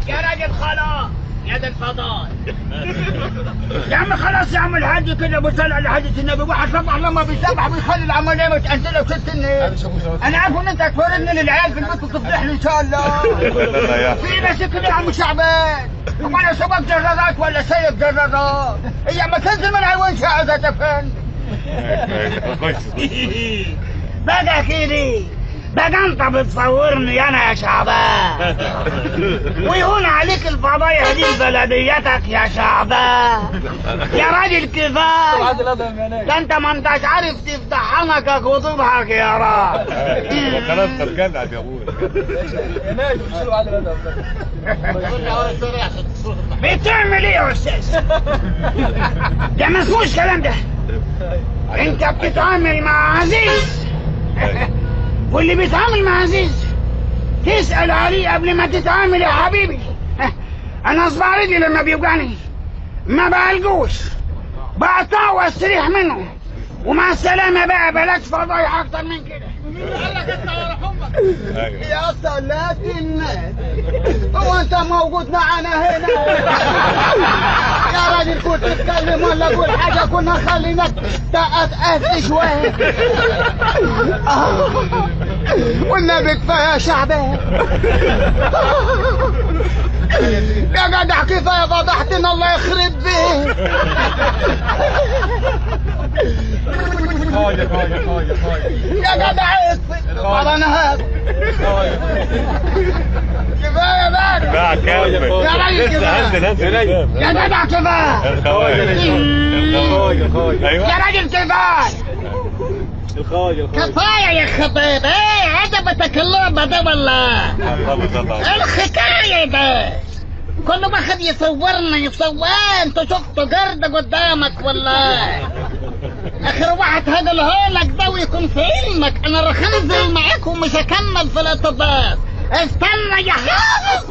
يا راجل خلاص يا ده الفضاء. يا عم خلاص يا عم الحاج كده بيصلي على حديث النبي. واحد سبح لما بيسبح بيخلي العمليه متأنزله وست النيل. انا عارف ان انت هتفرجني للعيال في البيت وتفضحني ان شاء الله. في ناس كده يا عم شعبان. طب انا سواق جرارات ولا سايق جرارات؟ هي ما تنزل من حيوان شاعر يا فندم. بقى كده بقى انت بتصورني انا يا شعبان ويهون عليك الفضايح دي بلديتك يا شعبان يا راجل كفايه. ده انت ما انتش عارف تفتح حنكك وتضحك يا راجل. خلاص تركنا يا ابوي. بتعمل ايه يا استاذ؟ ده ما اسموش كلام ده. انت بتتعامل مع عزيز واللي بيتعامل مع عزيز تسأل عليه قبل ما تتعامل يا حبيبي. انا اصبع رجلي لما بيوجعني ما بعالجوش، بقطعه واستريح منه. ومع السلامة بقى، بلاش فضايح اكتر من كده. قال لك انت يا رحمك يا صلاة الناس، هو انت موجود معانا هنا؟ يا راجل كنت تتكلم ولا تقول حاجة كنا خليناك تقف شوية. والنبي كفاية يا شعبان. يا جدع كفاية فضحتنا الله يخرب بيك. يا جدع اطفي انا هذا كفايه بقى. لا كمل يا راجل كفايه يا جدع كفايه. يا راجل كفايه كفايه يا خطيب. ايه عجبتك اللعبه ده ولا الحكايه ده؟ كل واحد يصورنا انتوا شفتوا جرد قدامك ولا اخر واحد هقولهولك ده ويكون في علمك انا رح انزل معاك ومش هكمل في الاعتبار. استنى يا حافظ.